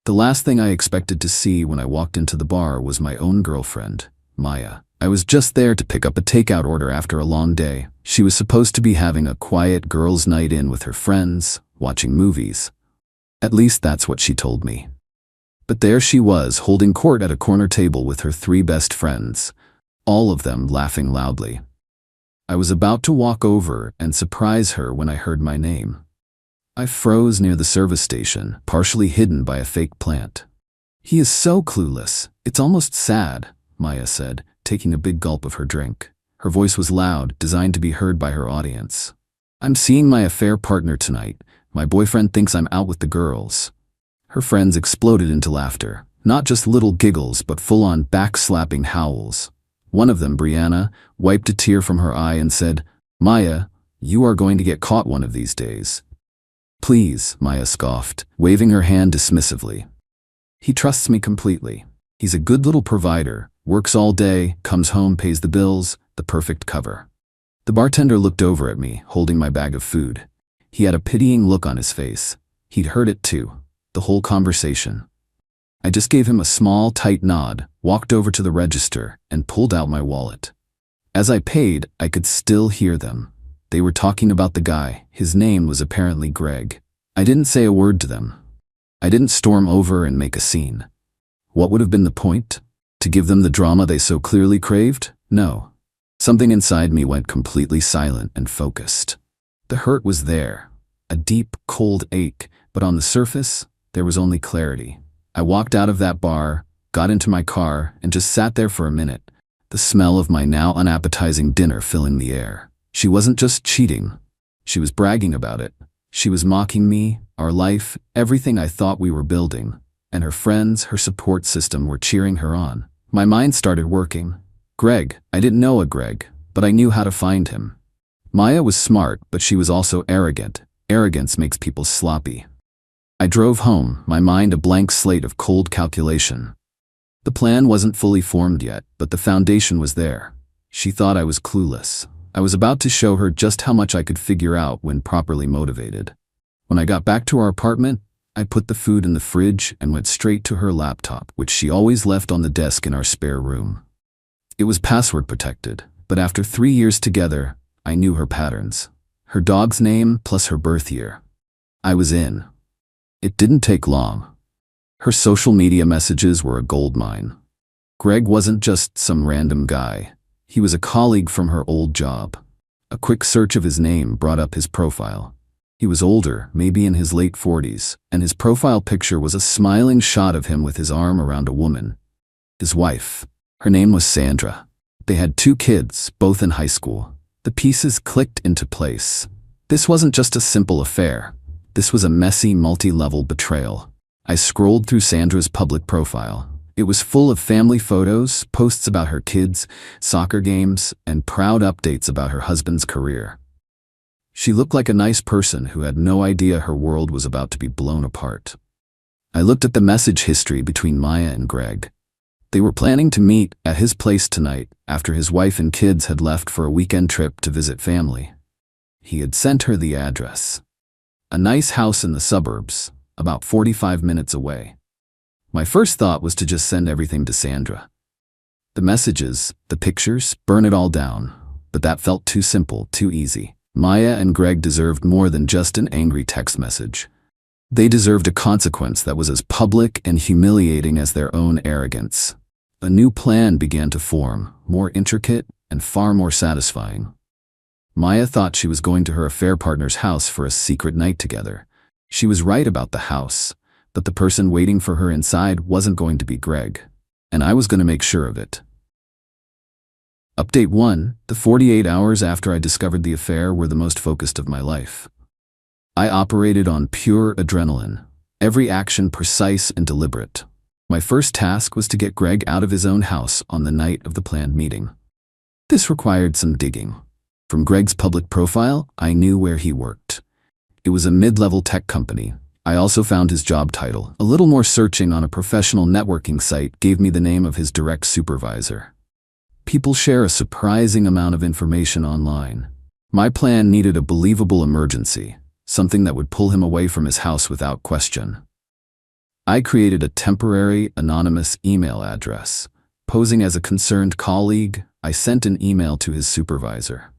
The last thing I expected to see when I walked into the bar was my own girlfriend, Maya. I was just there to pick up a takeout order after a long day. She was supposed to be having a quiet girls' night in with her friends, watching movies. At least that's what she told me. But there she was, holding court at a corner table with her 3 best friends, all of them laughing loudly. I was about to walk over and surprise her when I heard my name. I froze near the service station, partially hidden by a fake plant. "He is so clueless. It's almost sad," Maya said, taking a big gulp of her drink. Her voice was loud, designed to be heard by her audience. "I'm seeing my affair partner tonight. My boyfriend thinks I'm out with the girls." Her friends exploded into laughter, not just little giggles but full-on back-slapping howls. One of them, Brianna, wiped a tear from her eye and said, "Maya, you are going to get caught one of these days." "Please," Maya scoffed, waving her hand dismissively. "He trusts me completely. He's a good little provider, works all day, comes home, pays the bills, the perfect cover." The bartender looked over at me, holding my bag of food. He had a pitying look on his face. He'd heard it too, the whole conversation. I just gave him a small, tight nod, walked over to the register, and pulled out my wallet. As I paid, I could still hear them. They were talking about the guy. His name was apparently Greg. I didn't say a word to them. I didn't storm over and make a scene. What would have been the point? To give them the drama they so clearly craved? No. Something inside me went completely silent and focused. The hurt was there, a deep, cold ache, but on the surface, there was only clarity. I walked out of that bar, got into my car, and just sat there for a minute, the smell of my now unappetizing dinner filling the air. She wasn't just cheating. She was bragging about it. She was mocking me, our life, everything I thought we were building. And her friends, her support system were cheering her on. My mind started working. Greg. I didn't know a Greg, but I knew how to find him. Maya was smart, but she was also arrogant. Arrogance makes people sloppy. I drove home, my mind a blank slate of cold calculation. The plan wasn't fully formed yet, but the foundation was there. She thought I was clueless. I was about to show her just how much I could figure out when properly motivated. When I got back to our apartment, I put the food in the fridge and went straight to her laptop, which she always left on the desk in our spare room. It was password protected, but after 3 years together, I knew her patterns. Her dog's name plus her birth year. I was in. It didn't take long. Her social media messages were a goldmine. Greg wasn't just some random guy. He was a colleague from her old job. A quick search of his name brought up his profile. He was older, maybe in his late 40s, and his profile picture was a smiling shot of him with his arm around a woman. His wife. Her name was Sandra. They had 2 kids, both in high school. The pieces clicked into place. This wasn't just a simple affair. This was a messy, multi-level betrayal. I scrolled through Sandra's public profile. It was full of family photos, posts about her kids, soccer games, and proud updates about her husband's career. She looked like a nice person who had no idea her world was about to be blown apart. I looked at the message history between Maya and Greg. They were planning to meet at his place tonight after his wife and kids had left for a weekend trip to visit family. He had sent her the address. A nice house in the suburbs, about 45 minutes away. My first thought was to just send everything to Sandra. The messages, the pictures, burn it all down. But that felt too simple, too easy. Maya and Greg deserved more than just an angry text message. They deserved a consequence that was as public and humiliating as their own arrogance. A new plan began to form, more intricate and far more satisfying. Maya thought she was going to her affair partner's house for a secret night together. She was right about the house, but the person waiting for her inside wasn't going to be Greg, and I was going to make sure of it. Update 1. The 48 hours after I discovered the affair were the most focused of my life. I operated on pure adrenaline, every action precise and deliberate. My first task was to get Greg out of his own house on the night of the planned meeting. This required some digging. From Greg's public profile, I knew where he worked. It was a mid-level tech company. I also found his job title. A little more searching on a professional networking site gave me the name of his direct supervisor. People share a surprising amount of information online. My plan needed a believable emergency, something that would pull him away from his house without question. I created a temporary, anonymous email address. Posing as a concerned colleague, I sent an email to his supervisor.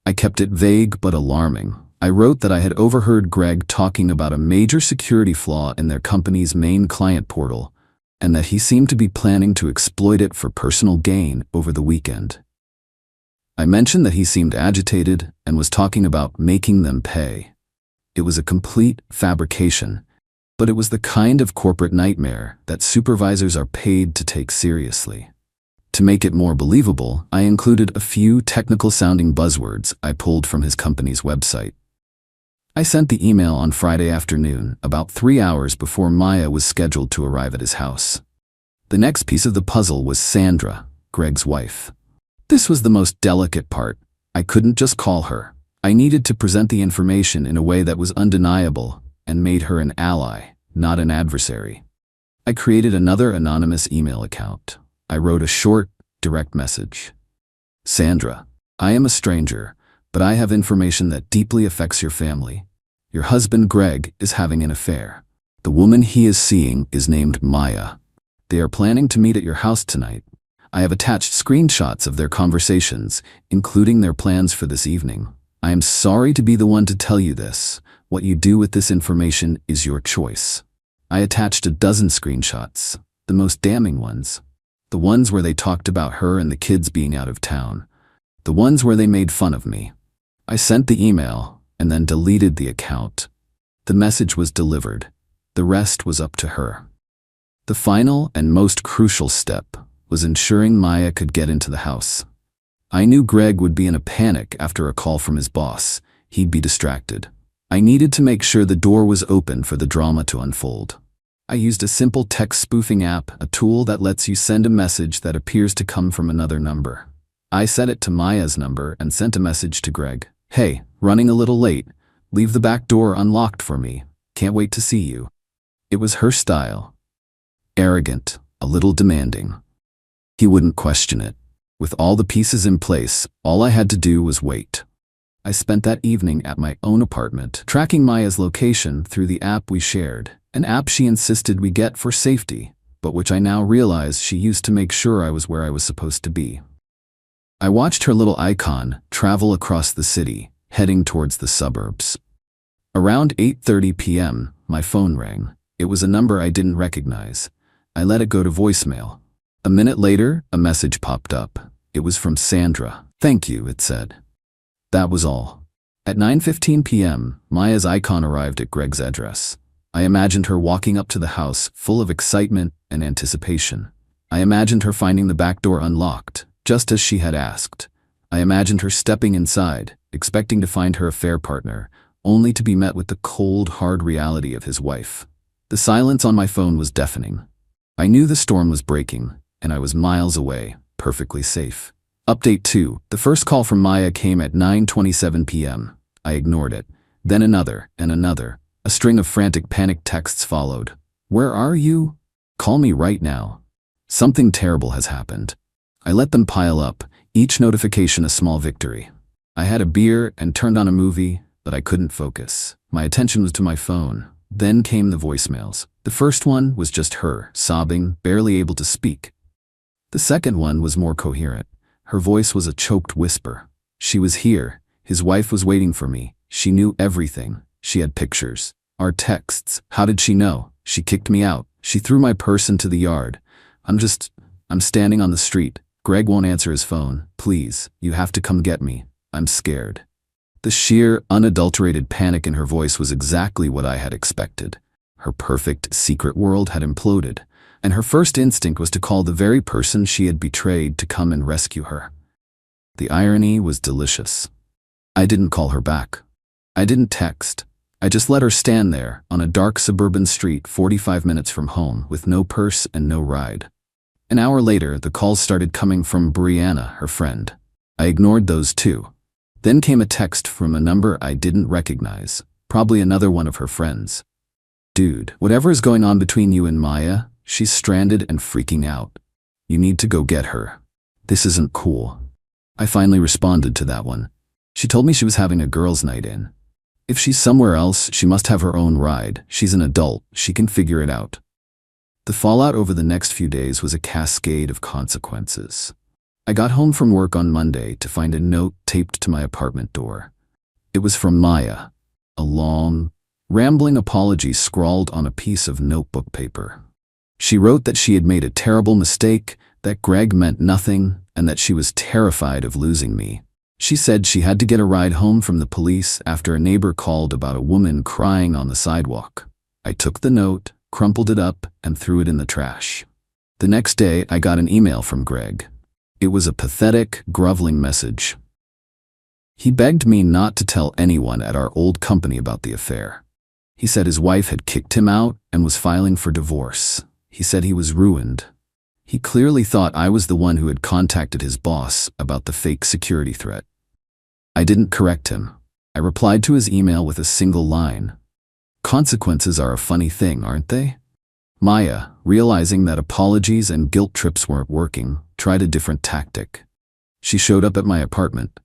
I kept it vague but alarming. I wrote that I had overheard Greg talking about a major security flaw in their company's main client portal, and that he seemed to be planning to exploit it for personal gain over the weekend. I mentioned that he seemed agitated and was talking about making them pay. It was a complete fabrication, but it was the kind of corporate nightmare that supervisors are paid to take seriously. To make it more believable, I included a few technical-sounding buzzwords I pulled from his company's website. I sent the email on Friday afternoon, about 3 hours before Maya was scheduled to arrive at his house. The next piece of the puzzle was Sandra, Greg's wife. This was the most delicate part. I couldn't just call her. I needed to present the information in a way that was undeniable and made her an ally, not an adversary. I created another anonymous email account. I wrote a short, direct message. Sandra, I am a stranger, but I have information that deeply affects your family. Your husband, Greg, is having an affair. The woman he is seeing is named Maya. They are planning to meet at your house tonight. I have attached screenshots of their conversations, including their plans for this evening. I am sorry to be the one to tell you this. What you do with this information is your choice. I attached a dozen screenshots, the most damning ones. The ones where they talked about her and the kids being out of town. The ones where they made fun of me. I sent the email and then deleted the account. The message was delivered. The rest was up to her. The final and most crucial step was ensuring Maya could get into the house. I knew Greg would be in a panic after a call from his boss. He'd be distracted. I needed to make sure the door was open for the drama to unfold. I used a simple text spoofing app, a tool that lets you send a message that appears to come from another number. I set it to Maya's number and sent a message to Greg. Hey, running a little late. Leave the back door unlocked for me. Can't wait to see you. It was her style. Arrogant, a little demanding. He wouldn't question it. With all the pieces in place, all I had to do was wait. I spent that evening at my own apartment, tracking Maya's location through the app we shared, an app she insisted we get for safety, but which I now realize she used to make sure I was where I was supposed to be. I watched her little icon travel across the city, heading towards the suburbs. Around 8:30 p.m., my phone rang. It was a number I didn't recognize. I let it go to voicemail. A minute later, a message popped up. It was from Sandra. Thank you, it said. That was all. At 9:15 p.m., Maya's icon arrived at Greg's address. I imagined her walking up to the house, full of excitement and anticipation. I imagined her finding the back door unlocked, just as she had asked. I imagined her stepping inside, expecting to find her affair partner, only to be met with the cold, hard reality of his wife. The silence on my phone was deafening. I knew the storm was breaking, and I was miles away, perfectly safe. Update 2. The first call from Maya came at 9:27 p.m. I ignored it. Then another, and another. A string of frantic panic texts followed. Where are you? Call me right now. Something terrible has happened. I let them pile up, each notification a small victory. I had a beer and turned on a movie, but I couldn't focus. My attention was to my phone. Then came the voicemails. The first one was just her, sobbing, barely able to speak. The second one was more coherent. Her voice was a choked whisper. She was here. His wife was waiting for me. She knew everything. She had pictures. Our texts. How did she know? She kicked me out. She threw my purse into the yard. I'm standing on the street. Greg won't answer his phone. Please, you have to come get me. I'm scared. The sheer, unadulterated panic in her voice was exactly what I had expected. Her perfect secret world had imploded, and her first instinct was to call the very person she had betrayed to come and rescue her. The irony was delicious. I didn't call her back. I didn't text. I just let her stand there on a dark suburban street 45 minutes from home with no purse and no ride. An hour later, the calls started coming from Brianna, her friend. I ignored those too. Then came a text from a number I didn't recognize, probably another one of her friends. Dude, whatever is going on between you and Maya, she's stranded and freaking out. You need to go get her. This isn't cool. I finally responded to that one. She told me she was having a girls' night in. If she's somewhere else, she must have her own ride. She's an adult. She can figure it out. The fallout over the next few days was a cascade of consequences. I got home from work on Monday to find a note taped to my apartment door. It was from Maya, a long, rambling apology scrawled on a piece of notebook paper. She wrote that she had made a terrible mistake, that Greg meant nothing, and that she was terrified of losing me. She said she had to get a ride home from the police after a neighbor called about a woman crying on the sidewalk. I took the note, crumpled it up, and threw it in the trash. The next day, I got an email from Greg. It was a pathetic, groveling message. He begged me not to tell anyone at our old company about the affair. He said his wife had kicked him out and was filing for divorce. He said he was ruined. He clearly thought I was the one who had contacted his boss about the fake security threat. I didn't correct him. I replied to his email with a single line. Consequences are a funny thing, aren't they? Maya, realizing that apologies and guilt trips weren't working, tried a different tactic. She showed up at my apartment.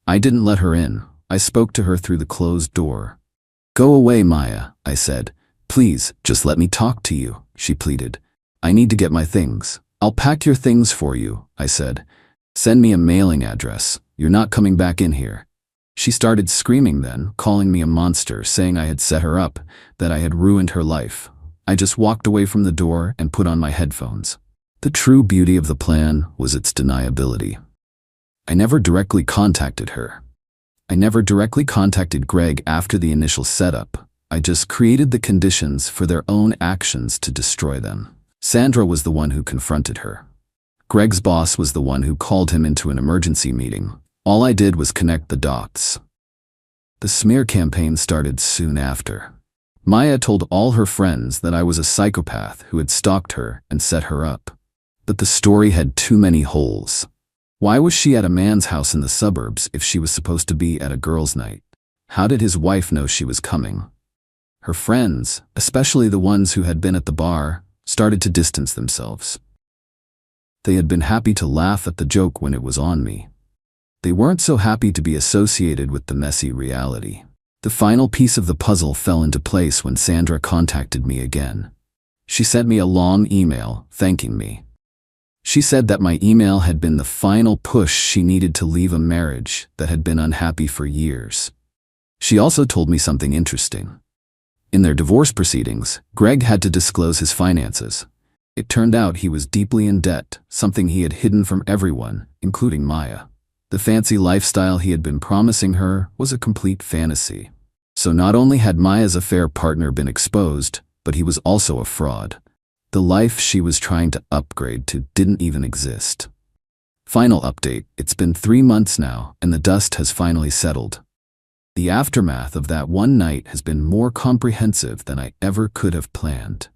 I didn't let her in. I spoke to her through the closed door. "Go away, Maya," I said. "Please, just let me talk to you," she pleaded. "I need to get my things." "I'll pack your things for you," I said. "Send me a mailing address. You're not coming back in here." She started screaming then, calling me a monster, saying I had set her up, that I had ruined her life. I just walked away from the door and put on my headphones. The true beauty of the plan was its deniability. I never directly contacted her. I never directly contacted Greg after the initial setup. I just created the conditions for their own actions to destroy them. Sandra was the one who confronted her. Greg's boss was the one who called him into an emergency meeting. All I did was connect the dots. The smear campaign started soon after. Maya told all her friends that I was a psychopath who had stalked her and set her up. But the story had too many holes. Why was she at a man's house in the suburbs if she was supposed to be at a girls' night? How did his wife know she was coming? Her friends, especially the ones who had been at the bar, started to distance themselves. They had been happy to laugh at the joke when it was on me. They weren't so happy to be associated with the messy reality. The final piece of the puzzle fell into place when Sandra contacted me again. She sent me a long email thanking me. She said that my email had been the final push she needed to leave a marriage that had been unhappy for years. She also told me something interesting. In their divorce proceedings, Greg had to disclose his finances. It turned out he was deeply in debt, something he had hidden from everyone, including Maya. The fancy lifestyle he had been promising her was a complete fantasy. So not only had Maya's affair partner been exposed, but he was also a fraud. The life she was trying to upgrade to didn't even exist. Final update: it's been 3 months now, and the dust has finally settled. The aftermath of that one night has been more comprehensive than I ever could have planned.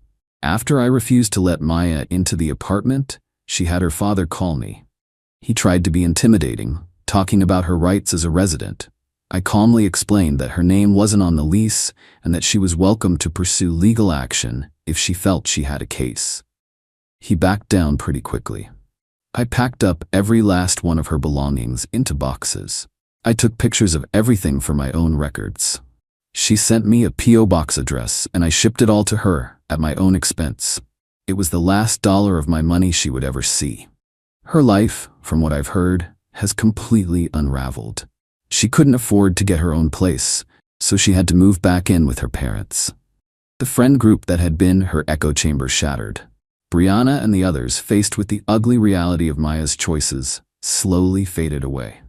After I refused to let Maya into the apartment, she had her father call me. He tried to be intimidating, talking about her rights as a resident. I calmly explained that her name wasn't on the lease and that she was welcome to pursue legal action if she felt she had a case. He backed down pretty quickly. I packed up every last one of her belongings into boxes. I took pictures of everything for my own records. She sent me a P.O. box address and I shipped it all to her at my own expense. It was the last dollar of my money she would ever see. Her life, from what I've heard, has completely unraveled. She couldn't afford to get her own place, so she had to move back in with her parents. The friend group that had been her echo chamber shattered. Brianna and the others, faced with the ugly reality of Maya's choices, slowly faded away.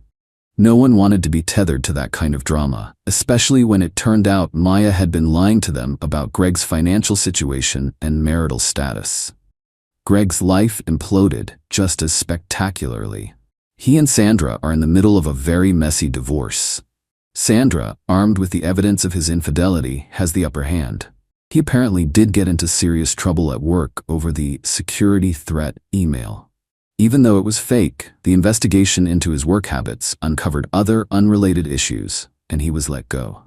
No one wanted to be tethered to that kind of drama, especially when it turned out Maya had been lying to them about Greg's financial situation and marital status. Greg's life imploded just as spectacularly. He and Sandra are in the middle of a very messy divorce. Sandra, armed with the evidence of his infidelity, has the upper hand. He apparently did get into serious trouble at work over the security threat email. Even though it was fake, the investigation into his work habits uncovered other unrelated issues, and he was let go.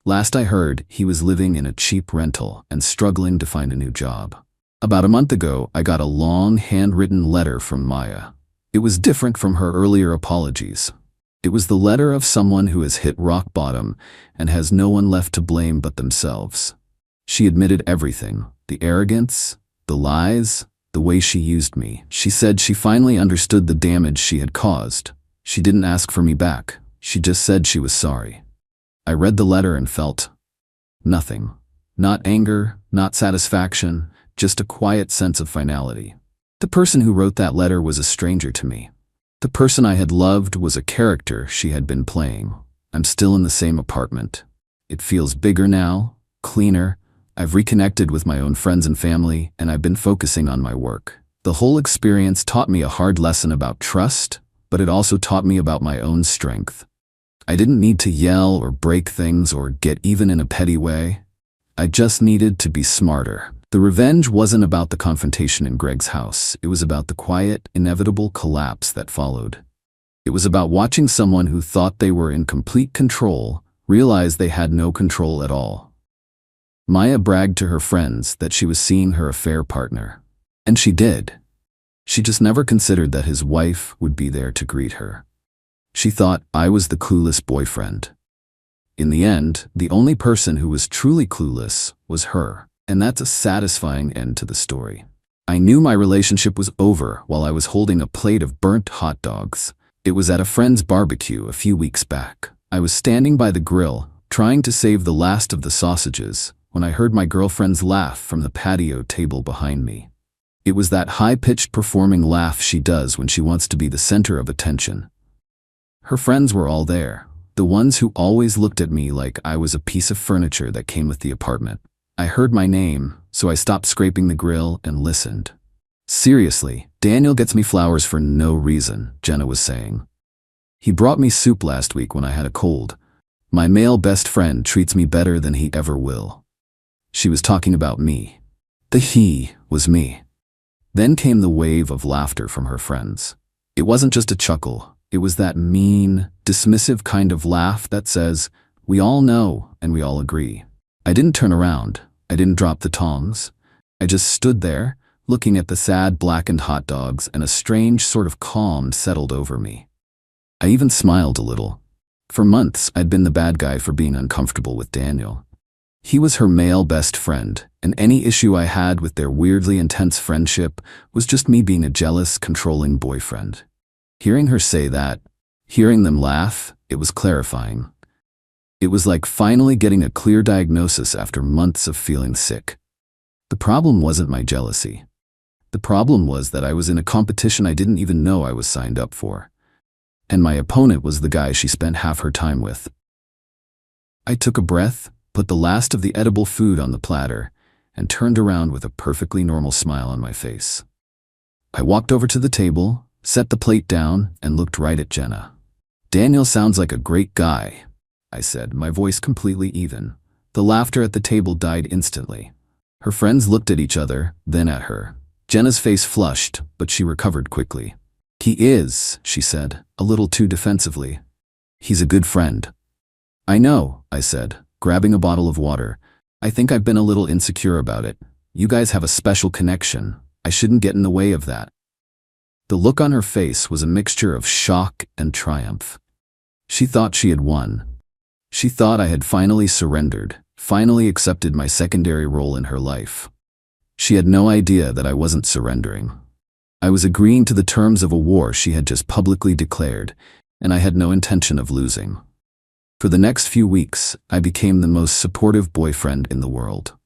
Last I heard, he was living in a cheap rental and struggling to find a new job. About a month ago, I got a long handwritten letter from Maya. It was different from her earlier apologies. It was the letter of someone who has hit rock bottom and has no one left to blame but themselves. She admitted everything: the arrogance, The lies, the way she used me. She said she finally understood the damage she had caused. She didn't ask for me back. She just said she was sorry. I read the letter and felt nothing. Not anger, not satisfaction, just a quiet sense of finality. The person who wrote that letter was a stranger to me. The person I had loved was a character she had been playing. I'm still in the same apartment. It feels bigger now, cleaner. I've reconnected with my own friends and family, and I've been focusing on my work. The whole experience taught me a hard lesson about trust, but it also taught me about my own strength. I didn't need to yell or break things or get even in a petty way. I just needed to be smarter. The revenge wasn't about the confrontation in Greg's house. It was about the quiet, inevitable collapse that followed. It was about watching someone who thought they were in complete control realize they had no control at all. Maya bragged to her friends that she was seeing her affair partner. And she did. She just never considered that his wife would be there to greet her. She thought I was the clueless boyfriend. In the end, the only person who was truly clueless was her, and that's a satisfying end to the story. I knew my relationship was over while I was holding a plate of burnt hot dogs. It was at a friend's barbecue a few weeks back. I was standing by the grill, trying to save the last of the sausages, when I heard my girlfriend's laugh from the patio table behind me. It was that high-pitched performing laugh she does when she wants to be the center of attention. Her friends were all there, the ones who always looked at me like I was a piece of furniture that came with the apartment. I heard my name, so I stopped scraping the grill and listened. Seriously, Daniel gets me flowers for no reason, Jenna was saying. He brought me soup last week when I had a cold. My male best friend treats me better than he ever will. She was talking about me. The he was me. Then came the wave of laughter from her friends. It wasn't just a chuckle. It was that mean, dismissive kind of laugh that says, we all know and we all agree. I didn't turn around. I didn't drop the tongs. I just stood there, looking at the sad blackened hot dogs, and a strange sort of calm settled over me. I even smiled a little. For months, I'd been the bad guy for being uncomfortable with Daniel. He was her male best friend, and any issue I had with their weirdly intense friendship was just me being a jealous, controlling boyfriend. Hearing her say that, hearing them laugh, it was clarifying. It was like finally getting a clear diagnosis after months of feeling sick. The problem wasn't my jealousy. The problem was that I was in a competition I didn't even know I was signed up for. And my opponent was the guy she spent half her time with. I took a breath, put the last of the edible food on the platter, and turned around with a perfectly normal smile on my face. I walked over to the table, set the plate down, and looked right at Jenna. Daniel sounds like a great guy, I said, my voice completely even. The laughter at the table died instantly. Her friends looked at each other, then at her. Jenna's face flushed, but she recovered quickly. He is, she said, a little too defensively. He's a good friend. I know, I said, grabbing a bottle of water. I think I've been a little insecure about it. You guys have a special connection. I shouldn't get in the way of that. The look on her face was a mixture of shock and triumph. She thought she had won. She thought I had finally surrendered, finally accepted my secondary role in her life. She had no idea that I wasn't surrendering. I was agreeing to the terms of a war she had just publicly declared, and I had no intention of losing. For the next few weeks, I became the most supportive boyfriend in the world.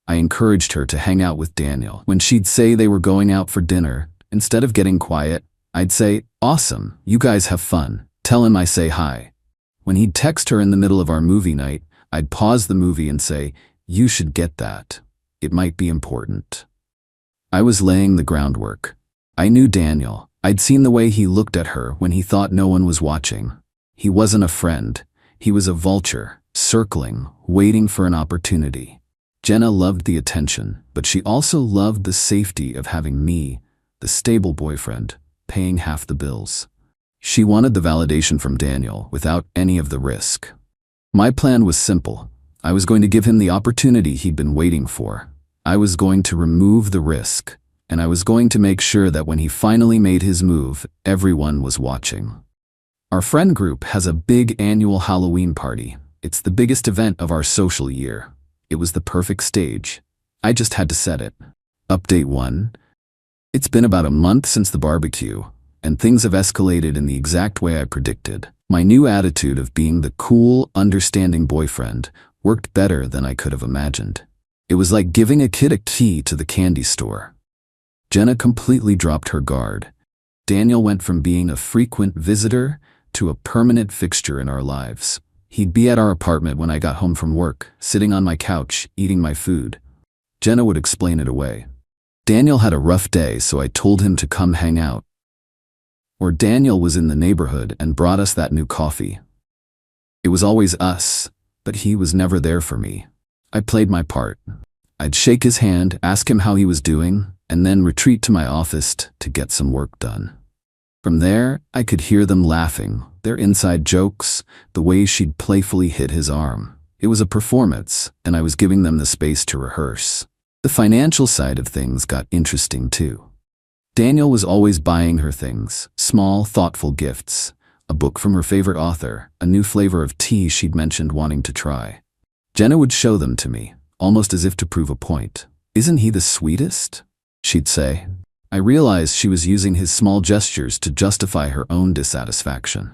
I encouraged her to hang out with Daniel. When she'd say they were going out for dinner, instead of getting quiet, I'd say, "Awesome, you guys have fun. Tell him I say hi." When he'd text her in the middle of our movie night, I'd pause the movie and say, "You should get that. It might be important." I was laying the groundwork. I knew Daniel. I'd seen the way he looked at her when he thought no one was watching. He wasn't a friend. He was a vulture, circling, waiting for an opportunity. Jenna loved the attention, but she also loved the safety of having me, the stable boyfriend, paying half the bills. She wanted the validation from Daniel without any of the risk. My plan was simple. I was going to give him the opportunity he'd been waiting for. I was going to remove the risk, and I was going to make sure that when he finally made his move, everyone was watching. Our friend group has a big annual Halloween party. It's the biggest event of our social year. It was the perfect stage. I just had to set it. Update 1. It's been about a month since the barbecue, and things have escalated in the exact way I predicted. My new attitude of being the cool, understanding boyfriend worked better than I could have imagined. It was like giving a kid a key to the candy store. Jenna completely dropped her guard. Daniel went from being a frequent visitor to a permanent fixture in our lives. He'd be at our apartment when I got home from work, sitting on my couch, eating my food. Jenna would explain it away. Daniel had a rough day, so I told him to come hang out. Or Daniel was in the neighborhood and brought us that new coffee. It was always us, but he was never there for me. I played my part. I'd shake his hand, ask him how he was doing, and then retreat to my office to get some work done. From there, I could hear them laughing, their inside jokes, the way she'd playfully hit his arm. It was a performance, and I was giving them the space to rehearse. The financial side of things got interesting too. Daniel was always buying her things, small, thoughtful gifts, a book from her favorite author, a new flavor of tea she'd mentioned wanting to try. Jenna would show them to me, almost as if to prove a point. "Isn't he the sweetest?" she'd say. I realized she was using his small gestures to justify her own dissatisfaction.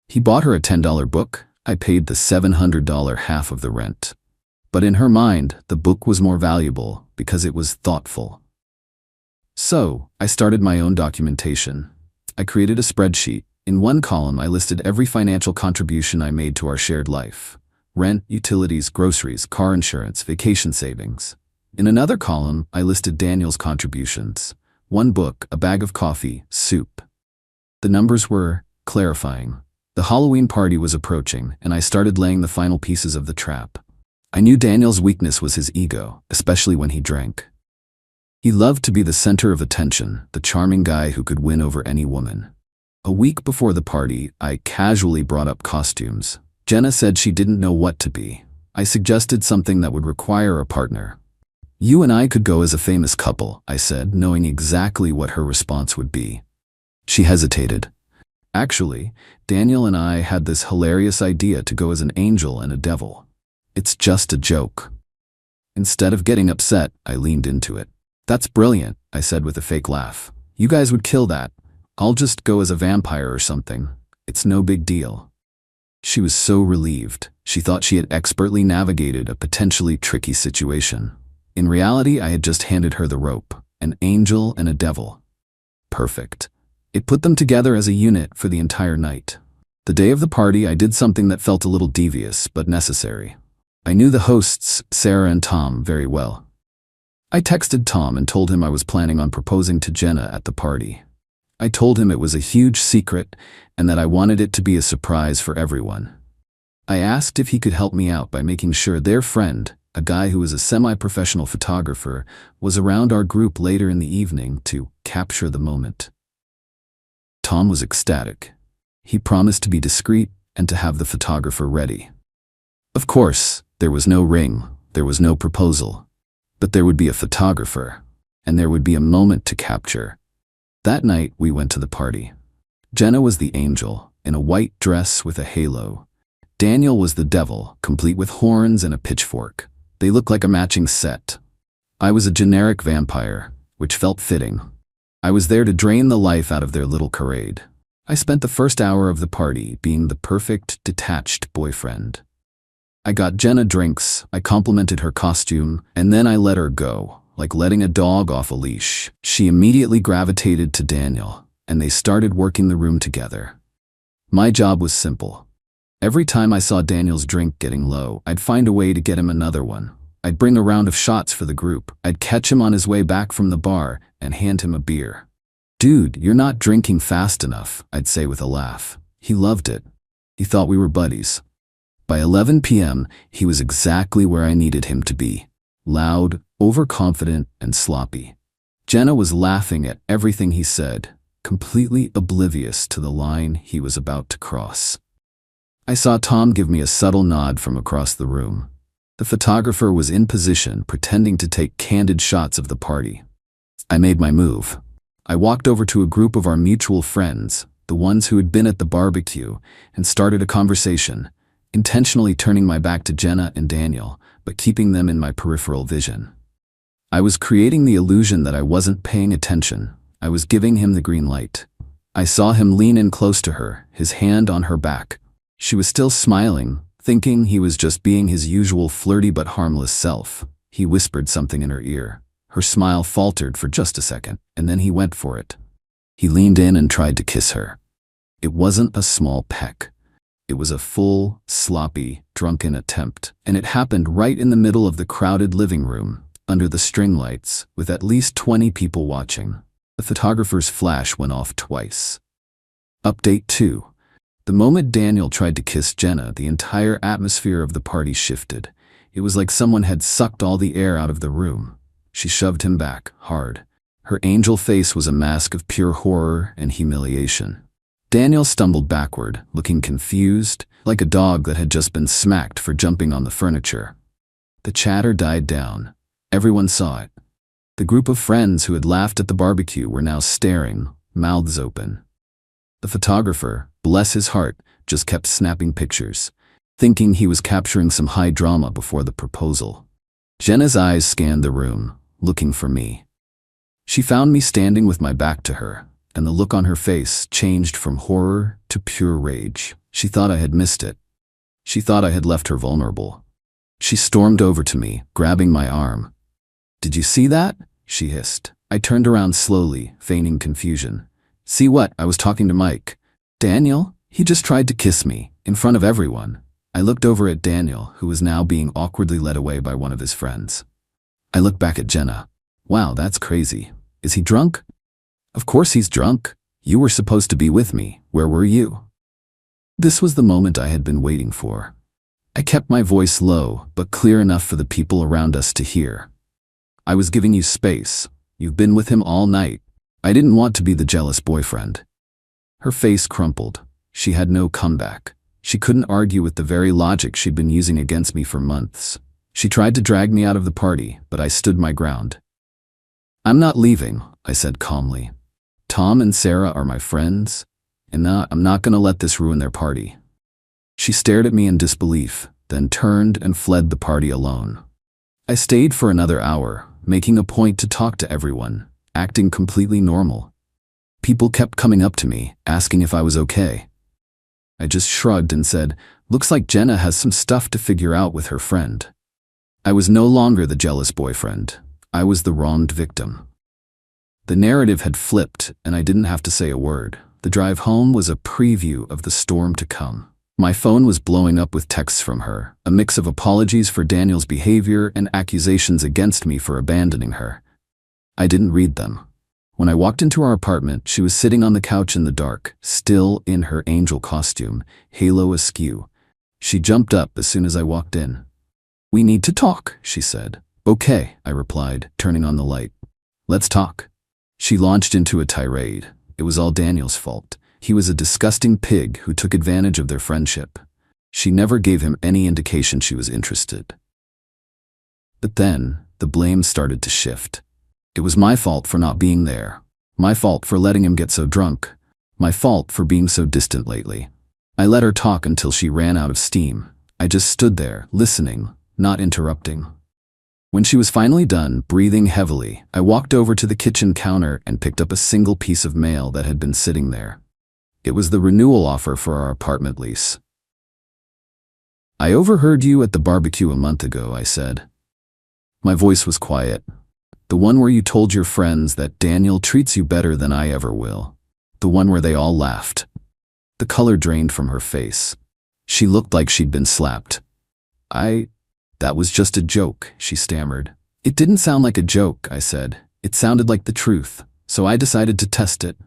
He bought her a $10 book. I paid the $700 half of the rent. But in her mind, the book was more valuable because it was thoughtful. So, I started my own documentation. I created a spreadsheet. In one column, I listed every financial contribution I made to our shared life: rent, utilities, groceries, car insurance, vacation savings. In another column, I listed Daniel's contributions: one book, a bag of coffee, soup. The numbers were clarifying. The Halloween party was approaching, and I started laying the final pieces of the trap. I knew Daniel's weakness was his ego, especially when he drank. He loved to be the center of attention, the charming guy who could win over any woman. A week before the party, I casually brought up costumes. Jenna said she didn't know what to be. I suggested something that would require a partner. "You and I could go as a famous couple," I said, knowing exactly what her response would be. She hesitated. Actually, Daniel and I had this hilarious idea to go as an angel and a devil. "It's just a joke." Instead of getting upset, I leaned into it. "That's brilliant," I said with a fake laugh. "You guys would kill that. I'll just go as a vampire or something. It's no big deal." She was so relieved. She thought she had expertly navigated a potentially tricky situation. In reality, I had just handed her the rope, an angel and a devil. Perfect. It put them together as a unit for the entire night. The day of the party, I did something that felt a little devious, but necessary. I knew the hosts, Sarah and Tom, very well. I texted Tom and told him I was planning on proposing to Jenna at the party. I told him it was a huge secret and that I wanted it to be a surprise for everyone. I asked if he could help me out by making sure their friend, a guy who was a semi-professional photographer, was around our group later in the evening to capture the moment. Tom was ecstatic. He promised to be discreet and to have the photographer ready. Of course, there was no ring, there was no proposal, but there would be a photographer, and there would be a moment to capture. That night, we went to the party. Jenna was the angel, in a white dress with a halo. Daniel was the devil, complete with horns and a pitchfork. They looked like a matching set. I was a generic vampire, which felt fitting. I was there to drain the life out of their little charade. I spent the first hour of the party being the perfect, detached boyfriend. I got Jenna drinks, I complimented her costume, and then I let her go, like letting a dog off a leash. She immediately gravitated to Daniel, and they started working the room together. My job was simple. Every time I saw Daniel's drink getting low, I'd find a way to get him another one. I'd bring a round of shots for the group. I'd catch him on his way back from the bar and hand him a beer. "Dude, you're not drinking fast enough," I'd say with a laugh. He loved it. He thought we were buddies. By 11 p.m., he was exactly where I needed him to be. Loud, overconfident, and sloppy. Jenna was laughing at everything he said, completely oblivious to the line he was about to cross. I saw Tom give me a subtle nod from across the room. The photographer was in position, pretending to take candid shots of the party. I made my move. I walked over to a group of our mutual friends, the ones who had been at the barbecue, and started a conversation, intentionally turning my back to Jenna and Daniel, but keeping them in my peripheral vision. I was creating the illusion that I wasn't paying attention. I was giving him the green light. I saw him lean in close to her, his hand on her back. She was still smiling, thinking he was just being his usual flirty but harmless self. He whispered something in her ear. Her smile faltered for just a second, and then he went for it. He leaned in and tried to kiss her. It wasn't a small peck. It was a full, sloppy, drunken attempt, and it happened right in the middle of the crowded living room, under the string lights, with at least 20 people watching. The photographer's flash went off twice. Update 2. The moment Daniel tried to kiss Jenna, the entire atmosphere of the party shifted. It was like someone had sucked all the air out of the room. She shoved him back, hard. Her angel face was a mask of pure horror and humiliation. Daniel stumbled backward, looking confused, like a dog that had just been smacked for jumping on the furniture. The chatter died down. Everyone saw it. The group of friends who had laughed at the barbecue were now staring, mouths open. The photographer, bless his heart, just kept snapping pictures, thinking he was capturing some high drama before the proposal. Jenna's eyes scanned the room, looking for me. She found me standing with my back to her, and the look on her face changed from horror to pure rage. She thought I had missed it. She thought I had left her vulnerable. She stormed over to me, grabbing my arm. "Did you see that?" she hissed. I turned around slowly, feigning confusion. "See what? I was talking to Mike. Daniel? He just tried to kiss me, in front of everyone." I looked over at Daniel, who was now being awkwardly led away by one of his friends. I looked back at Jenna. "Wow, that's crazy. Is he drunk?" "Of course he's drunk. You were supposed to be with me. Where were you?" This was the moment I had been waiting for. I kept my voice low, but clear enough for the people around us to hear. "I was giving you space. You've been with him all night. I didn't want to be the jealous boyfriend." Her face crumpled. She had no comeback. She couldn't argue with the very logic she'd been using against me for months. She tried to drag me out of the party, but I stood my ground. "I'm not leaving," I said calmly. "Tom and Sarah are my friends, and I'm not going to let this ruin their party." She stared at me in disbelief, then turned and fled the party alone. I stayed for another hour, making a point to talk to everyone, acting completely normal. People kept coming up to me, asking if I was okay. I just shrugged and said, "Looks like Jenna has some stuff to figure out with her friend." I was no longer the jealous boyfriend. I was the wronged victim. The narrative had flipped, and I didn't have to say a word. The drive home was a preview of the storm to come. My phone was blowing up with texts from her, a mix of apologies for Daniel's behavior and accusations against me for abandoning her. I didn't read them. When I walked into our apartment, she was sitting on the couch in the dark, still in her angel costume, halo askew. She jumped up as soon as I walked in. "We need to talk," she said. "Okay," I replied, turning on the light. "Let's talk." She launched into a tirade. It was all Daniel's fault. He was a disgusting pig who took advantage of their friendship. She never gave him any indication she was interested. But then, the blame started to shift. It was my fault for not being there. My fault for letting him get so drunk. My fault for being so distant lately. I let her talk until she ran out of steam. I just stood there, listening, not interrupting. When she was finally done, breathing heavily, I walked over to the kitchen counter and picked up a single piece of mail that had been sitting there. It was the renewal offer for our apartment lease. "I overheard you at the barbecue a month ago," I said. My voice was quiet. "The one where you told your friends that Daniel treats you better than I ever will. The one where they all laughed." The color drained from her face. She looked like she'd been slapped. That was just a joke," she stammered. "It didn't sound like a joke," I said. "It sounded like the truth, so I decided to test it.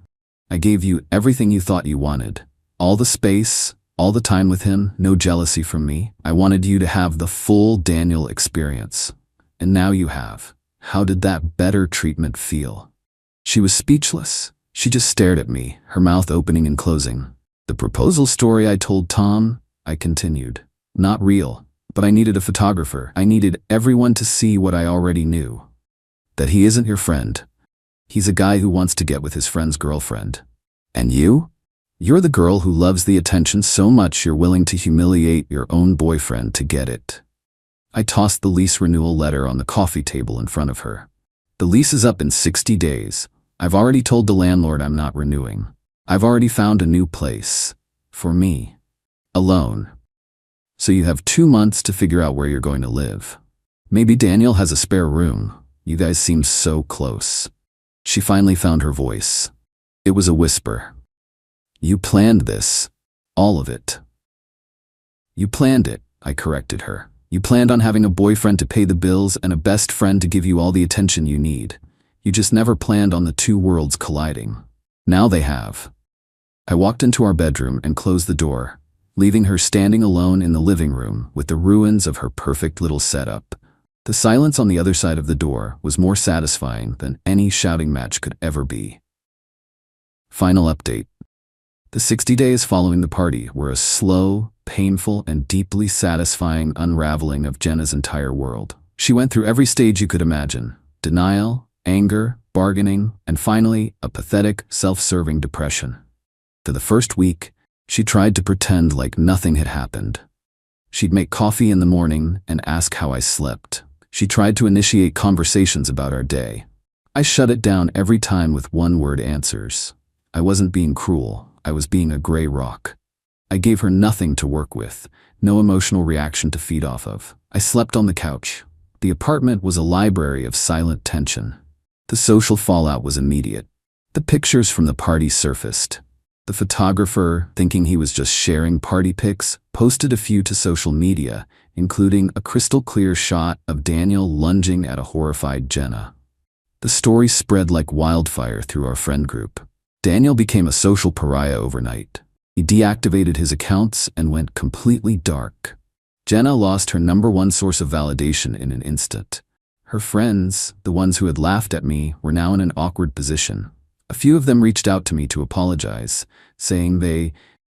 I gave you everything you thought you wanted. All the space, all the time with him, no jealousy from me. I wanted you to have the full Daniel experience. And now you have. How did that better treatment feel?" She was speechless. She just stared at me, her mouth opening and closing. "The proposal story I told Tom," I continued. "Not real. But I needed a photographer. I needed everyone to see what I already knew. That he isn't your friend. He's a guy who wants to get with his friend's girlfriend. And you? You're the girl who loves the attention so much you're willing to humiliate your own boyfriend to get it." I tossed the lease renewal letter on the coffee table in front of her. The lease is up in 60 days. I've already told the landlord I'm not renewing. I've already found a new place. For me. Alone. So you have 2 months to figure out where you're going to live. Maybe Daniel has a spare room. You guys seem so close. She finally found her voice. It was a whisper. You planned this. All of it. You planned it, I corrected her. You planned on having a boyfriend to pay the bills and a best friend to give you all the attention you need. You just never planned on the two worlds colliding. Now they have. I walked into our bedroom and closed the door, leaving her standing alone in the living room with the ruins of her perfect little setup. The silence on the other side of the door was more satisfying than any shouting match could ever be. Final update. The 60 days following the party were a slow, painful, and deeply satisfying unraveling of Jenna's entire world. She went through every stage you could imagine: denial, anger, bargaining, and finally, a pathetic, self-serving depression. For the first week, she tried to pretend like nothing had happened. She'd make coffee in the morning and ask how I slept. She tried to initiate conversations about our day. I shut it down every time with one-word answers. I wasn't being cruel. I was being a gray rock. I gave her nothing to work with, no emotional reaction to feed off of. I slept on the couch. The apartment was a library of silent tension. The social fallout was immediate. The pictures from the party surfaced. The photographer, thinking he was just sharing party pics, posted a few to social media, including a crystal-clear shot of Daniel lunging at a horrified Jenna. The story spread like wildfire through our friend group. Daniel became a social pariah overnight. He deactivated his accounts and went completely dark. Jenna lost her #1 source of validation in an instant. Her friends, the ones who had laughed at me, were now in an awkward position. A few of them reached out to me to apologize, saying they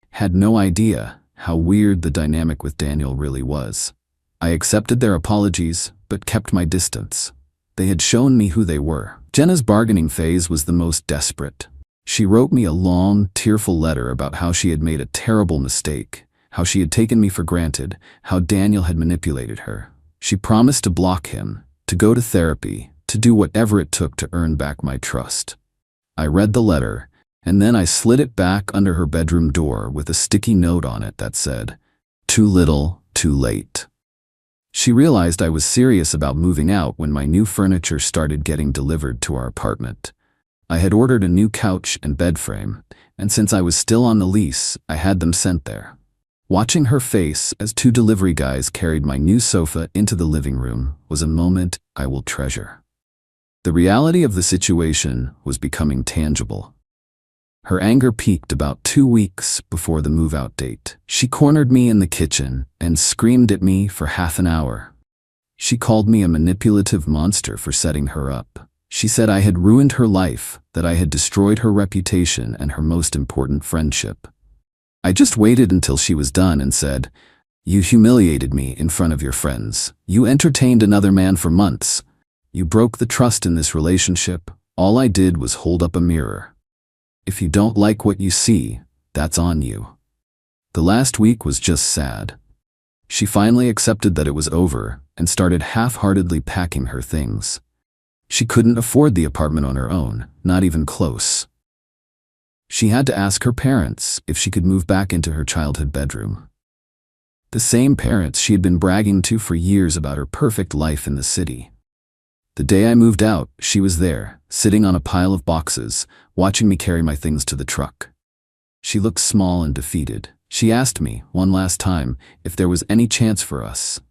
had no idea how weird the dynamic with Daniel really was. I accepted their apologies, but kept my distance. They had shown me who they were. Jenna's bargaining phase was the most desperate. She wrote me a long, tearful letter about how she had made a terrible mistake, how she had taken me for granted, how Daniel had manipulated her. She promised to block him, to go to therapy, to do whatever it took to earn back my trust. I read the letter, and then I slid it back under her bedroom door with a sticky note on it that said, "Too little, too late." She realized I was serious about moving out when my new furniture started getting delivered to our apartment. I had ordered a new couch and bed frame, and since I was still on the lease, I had them sent there. Watching her face as 2 delivery guys carried my new sofa into the living room was a moment I will treasure. The reality of the situation was becoming tangible. Her anger peaked about 2 weeks before the move-out date. She cornered me in the kitchen and screamed at me for half an hour. She called me a manipulative monster for setting her up. She said I had ruined her life, that I had destroyed her reputation and her most important friendship. I just waited until she was done and said, "You humiliated me in front of your friends. You entertained another man for months. You broke the trust in this relationship. All I did was hold up a mirror. If you don't like what you see, that's on you." The last week was just sad. She finally accepted that it was over and started half-heartedly packing her things. She couldn't afford the apartment on her own, not even close. She had to ask her parents if she could move back into her childhood bedroom. The same parents she had been bragging to for years about her perfect life in the city. The day I moved out, she was there, sitting on a pile of boxes, watching me carry my things to the truck. She looked small and defeated. She asked me, one last time, if there was any chance for us.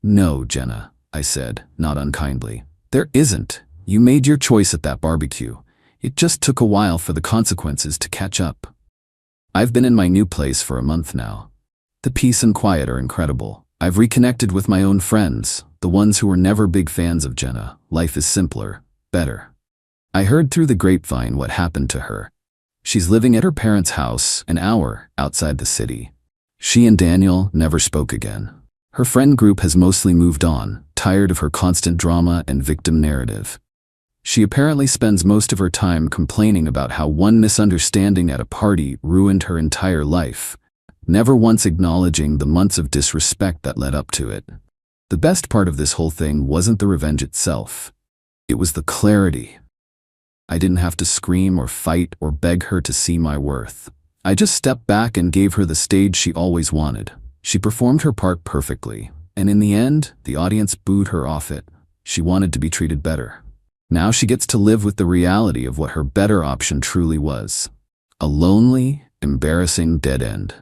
"No, Jenna," I said, not unkindly. "There isn't. You made your choice at that barbecue. It just took a while for the consequences to catch up. I've been in my new place for a month now. The peace and quiet are incredible. I've reconnected with my own friends, the ones who were never big fans of Jenna. Life is simpler, better. I heard through the grapevine what happened to her. She's living at her parents' house, an hour outside the city. She and Daniel never spoke again. Her friend group has mostly moved on, tired of her constant drama and victim narrative. She apparently spends most of her time complaining about how one misunderstanding at a party ruined her entire life, never once acknowledging the months of disrespect that led up to it. The best part of this whole thing wasn't the revenge itself. It was the clarity. I didn't have to scream or fight or beg her to see my worth. I just stepped back and gave her the stage she always wanted. She performed her part perfectly, and in the end, the audience booed her off it. She wanted to be treated better. Now she gets to live with the reality of what her better option truly was. A lonely, embarrassing dead end.